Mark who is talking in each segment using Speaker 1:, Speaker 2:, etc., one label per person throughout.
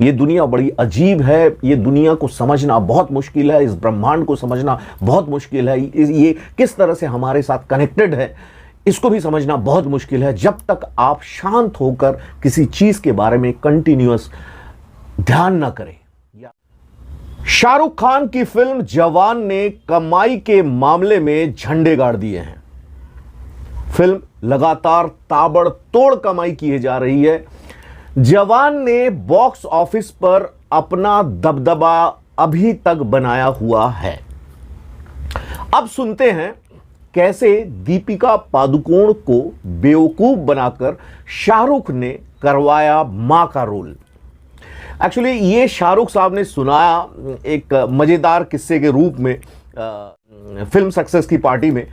Speaker 1: ये दुनिया बड़ी अजीब है, ये दुनिया को समझना बहुत मुश्किल है, इस ब्रह्मांड को समझना बहुत मुश्किल है, ये किस तरह से हमारे साथ कनेक्टेड है इसको भी समझना बहुत मुश्किल है, जब तक आप शांत होकर किसी चीज के बारे में कंटिन्यूअस ध्यान ना करें। शाहरुख खान की फिल्म जवान ने कमाई के मामले में झंडे गाड़ दिए हैं। फिल्म लगातार ताबड़तोड़ कमाई की जा रही है। जवान ने बॉक्स ऑफिस पर अपना दबदबा अभी तक बनाया हुआ है। अब सुनते हैं कैसे दीपिका पादुकोण को बेवकूफ बनाकर शाहरुख ने करवाया मां का रोल। एक्चुअली ये शाहरुख साहब ने सुनाया एक मजेदार किस्से के रूप में फिल्म सक्सेस की पार्टी में,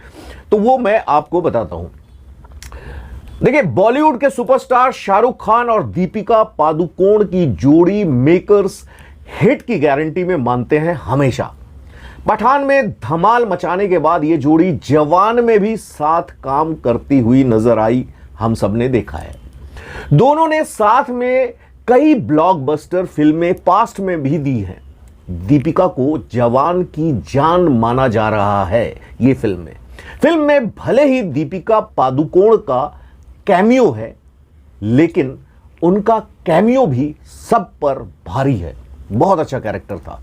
Speaker 1: तो वो मैं आपको बताता हूं। देखिए, बॉलीवुड के सुपरस्टार शाहरुख खान और दीपिका पादुकोण की जोड़ी मेकर्स हिट की गारंटी में मानते हैं हमेशा। पठान में धमाल मचाने के बाद यह जोड़ी जवान में भी साथ काम करती हुई नजर आई, हम सबने देखा है। दोनों ने साथ में कई ब्लॉकबस्टर फिल्में पास्ट में भी दी हैं। दीपिका को जवान की जान माना जा रहा है। ये फिल्म में भले ही दीपिका पादुकोण का कैमियो है, लेकिन उनका कैमियो भी सब पर भारी है। बहुत अच्छा कैरेक्टर था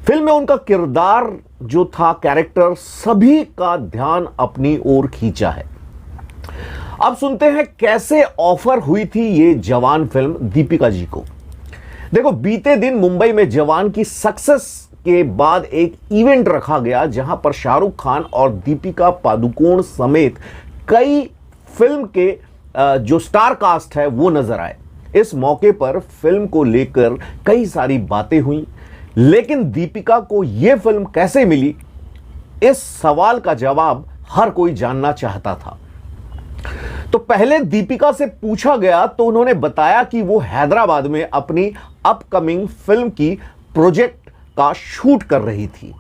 Speaker 1: फिल्म में। उनका किरदार जो था, कैरेक्टर सभी का ध्यान अपनी ओर खींचा है। अब सुनते हैं कैसे ऑफर हुई थी ये जवान फिल्म दीपिका जी को। देखो, बीते दिन मुंबई में जवान की सक्सेस के बाद एक इवेंट रखा गया, जहां पर शाहरुख खान और दीपिका पादुकोण समेत कई फिल्म के जो स्टार कास्ट है वो नजर आए। इस मौके पर फिल्म को लेकर कई सारी बातें हुई, लेकिन दीपिका को यह फिल्म कैसे मिली, इस सवाल का जवाब हर कोई जानना चाहता था। तो पहले दीपिका से पूछा गया तो उन्होंने बताया कि वो हैदराबाद में अपनी अपकमिंग फिल्म की प्रोजेक्ट का शूट कर रही थी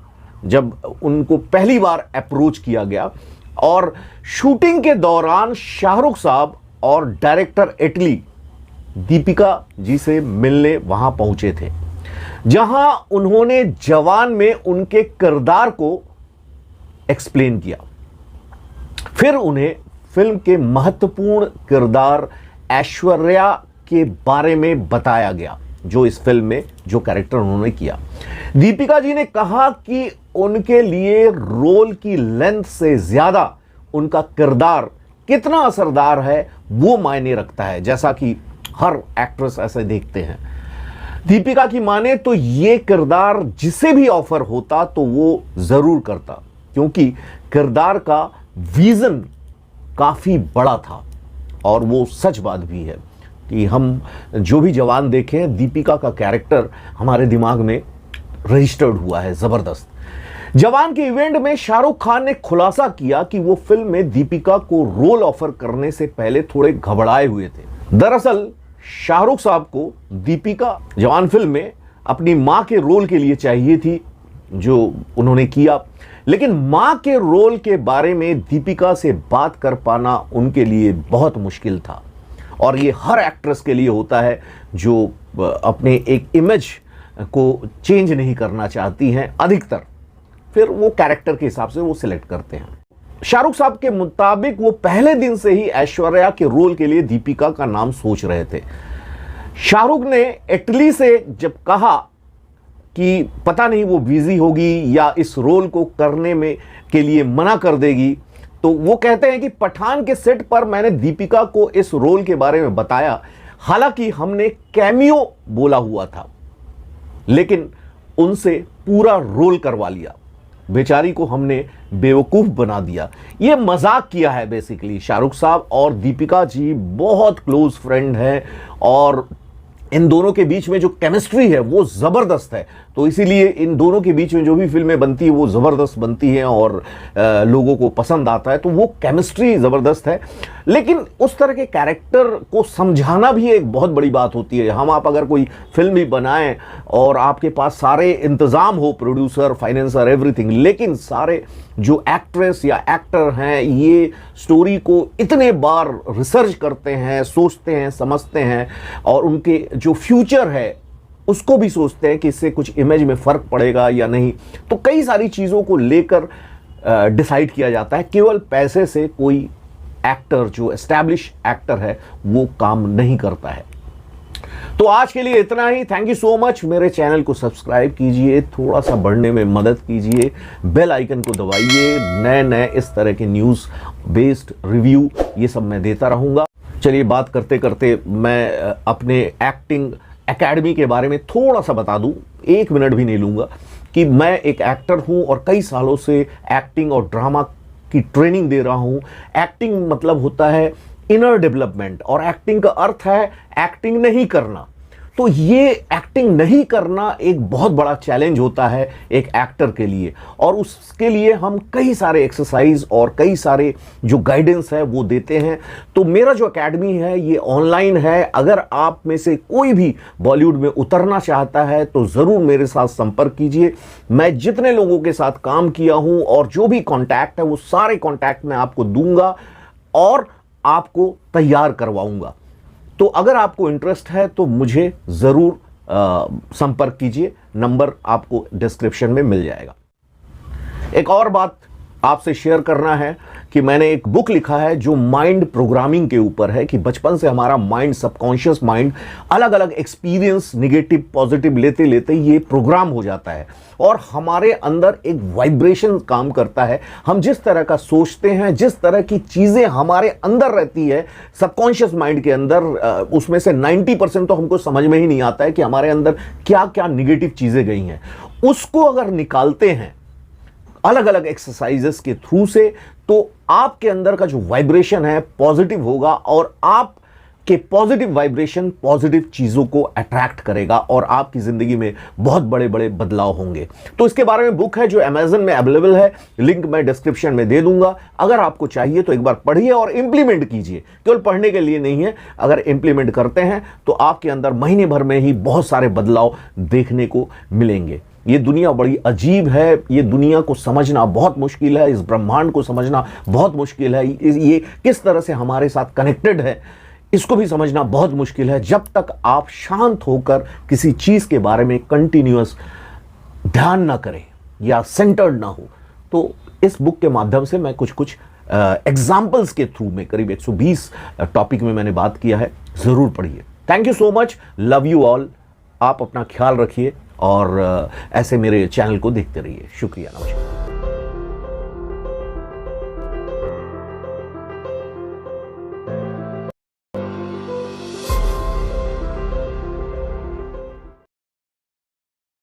Speaker 1: जब उनको पहली बार अप्रोच किया गया, और शूटिंग के दौरान शाहरुख साहब और डायरेक्टर एटली दीपिका जी से मिलने वहां पहुंचे थे, जहां उन्होंने जवान में उनके किरदार को एक्सप्लेन किया। फिर उन्हें फिल्म के महत्वपूर्ण किरदार ऐश्वर्या के बारे में बताया गया, जो इस फिल्म में जो कैरेक्टर उन्होंने किया। दीपिका जी ने कहा कि उनके लिए रोल की लेंथ से ज्यादा उनका किरदार कितना असरदार है वो मायने रखता है, जैसा कि हर एक्ट्रेस ऐसे देखते हैं। दीपिका की माने तो ये किरदार जिसे भी ऑफर होता तो वो जरूर करता, क्योंकि किरदार का विजन काफी बड़ा था। और वो सच बात भी है कि हम जो भी जवान देखें, दीपिका का कैरेक्टर हमारे दिमाग में रजिस्टर्ड हुआ है जबरदस्त। जवान के इवेंट में शाहरुख खान ने खुलासा किया कि वो फिल्म में दीपिका को रोल ऑफर करने से पहले थोड़े घबराए हुए थे। दरअसल शाहरुख साहब को दीपिका जवान फिल्म में अपनी मां के रोल के लिए चाहिए थी, जो उन्होंने किया, लेकिन मां के रोल के बारे में दीपिका से बात कर पाना उनके लिए बहुत मुश्किल था। और ये हर एक्ट्रेस के लिए होता है जो अपने एक इमेज को चेंज नहीं करना चाहती हैं अधिकतर, फिर वो कैरेक्टर के हिसाब से वो सिलेक्ट करते हैं। शाहरुख साहब के मुताबिक वो पहले दिन से ही ऐश्वर्या के रोल के लिए दीपिका का नाम सोच रहे थे। शाहरुख ने इटली से जब कहा कि पता नहीं वो बिजी होगी या इस रोल को करने में के लिए मना कर देगी, तो वो कहते हैं कि पठान के सेट पर मैंने दीपिका को इस रोल के बारे में बताया, हालांकि हमने कैमियो बोला हुआ था, लेकिन उनसे पूरा रोल करवा लिया। बेचारी को हमने बेवकूफ बना दिया। ये मजाक किया है बेसिकली। शाहरुख साहब और दीपिका जी बहुत क्लोज फ्रेंड हैं और इन दोनों के बीच में जो केमिस्ट्री है वो ज़बरदस्त है, तो इसीलिए इन दोनों के बीच में जो भी फिल्में बनती है वो ज़बरदस्त बनती हैं और लोगों को पसंद आता है, तो वो केमिस्ट्री ज़बरदस्त है। लेकिन उस तरह के कैरेक्टर को समझाना भी एक बहुत बड़ी बात होती है। हम आप अगर कोई फिल्म भी बनाएं और आपके पास सारे इंतज़ाम हो, प्रोड्यूसर, फाइनेंसर, एवरीथिंग, लेकिन सारे जो एक्ट्रेस या एक्टर हैं ये स्टोरी को इतने बार रिसर्च करते हैं, सोचते हैं, समझते हैं और उनके जो फ्यूचर है उसको भी सोचते हैं कि इससे कुछ इमेज में फ़र्क पड़ेगा या नहीं। तो कई सारी चीज़ों को लेकर डिसाइड किया जाता है। केवल पैसे से कोई एक्टर, जो एस्टैब्लिश एक्टर है, वो काम नहीं करता है। तो आज के लिए इतना ही। Thank you so much. मेरे चैनल को सब्सक्राइब कीजिए, थोड़ा सा बढ़ने में मदद कीजिए, बेल आइकन को दबाइए। नए नए इस तरह के न्यूज़ बेस्ड रिव्यू ये सब मैं देता रहूँगा। चलिए, बात करते करते मैं अपने एक्टिंग एकेडमी के बारे में थोड़ा सा बता दूं, 1 मिनट भी नहीं लूँगा, कि मैं एक एक्टर हूं और कई सालों से एक्टिंग और ड्रामा की ट्रेनिंग दे रहा हूं। एक्टिंग मतलब होता है इनर डेवलपमेंट, और एक्टिंग का अर्थ है एक्टिंग नहीं करना। तो ये एक्टिंग नहीं करना एक बहुत बड़ा चैलेंज होता है एक एक्टर के लिए, और उसके लिए हम कई सारे एक्सरसाइज और कई सारे जो गाइडेंस है वो देते हैं। तो मेरा जो एकेडमी है ये ऑनलाइन है। अगर आप में से कोई भी बॉलीवुड में उतरना चाहता है तो ज़रूर मेरे साथ संपर्क कीजिए। मैं जितने लोगों के साथ काम किया हूँ और जो भी कॉन्टैक्ट है वो सारे कॉन्टैक्ट मैं आपको दूंगा और आपको तैयार करवाऊंगा। तो अगर आपको इंटरेस्ट है तो मुझे ज़रूर संपर्क कीजिए। नंबर आपको डिस्क्रिप्शन में मिल जाएगा। एक और बात आपसे शेयर करना है कि मैंने एक बुक लिखा है जो माइंड प्रोग्रामिंग के ऊपर है, कि बचपन से हमारा माइंड, सबकॉन्शियस माइंड, अलग अलग एक्सपीरियंस, निगेटिव पॉजिटिव लेते लेते ये प्रोग्राम हो जाता है और हमारे अंदर एक वाइब्रेशन काम करता है। हम जिस तरह का सोचते हैं, जिस तरह की चीज़ें हमारे अंदर रहती है सबकॉन्शियस माइंड के अंदर, उसमें से 90% तो हमको समझ में ही नहीं आता है कि हमारे अंदर क्या क्या निगेटिव चीज़ें गई हैं। उसको अगर निकालते हैं अलग अलग एक्सरसाइजेस के थ्रू से, तो आपके अंदर का जो वाइब्रेशन है पॉजिटिव होगा और आपके पॉजिटिव वाइब्रेशन पॉजिटिव चीज़ों को अट्रैक्ट करेगा और आपकी ज़िंदगी में बहुत बड़े बड़े बदलाव होंगे। तो इसके बारे में बुक है जो अमेजन में अवेलेबल है, लिंक मैं डिस्क्रिप्शन में दे दूंगा। अगर आपको चाहिए तो एक बार पढ़िए और इंप्लीमेंट कीजिए। केवल पढ़ने के लिए नहीं है, अगर इंप्लीमेंट करते हैं तो आपके अंदर महीने भर में ही बहुत सारे बदलाव देखने को मिलेंगे। ये दुनिया बड़ी अजीब है, ये दुनिया को समझना बहुत मुश्किल है, इस ब्रह्मांड को समझना बहुत मुश्किल है, ये किस तरह से हमारे साथ कनेक्टेड है इसको भी समझना बहुत मुश्किल है। जब तक आप शांत होकर किसी चीज़ के बारे में कंटिन्यूअस ध्यान ना करें या सेंटर्ड ना हो। तो इस बुक के माध्यम से मैं कुछ एग्जाम्पल्स के थ्रू में करीब 120 टॉपिक में मैंने बात किया है, ज़रूर पढ़िए। Thank you so much, love you all. आप अपना ख्याल रखिए और ऐसे मेरे चैनल को देखते रहिए। शुक्रिया, नमस्कार।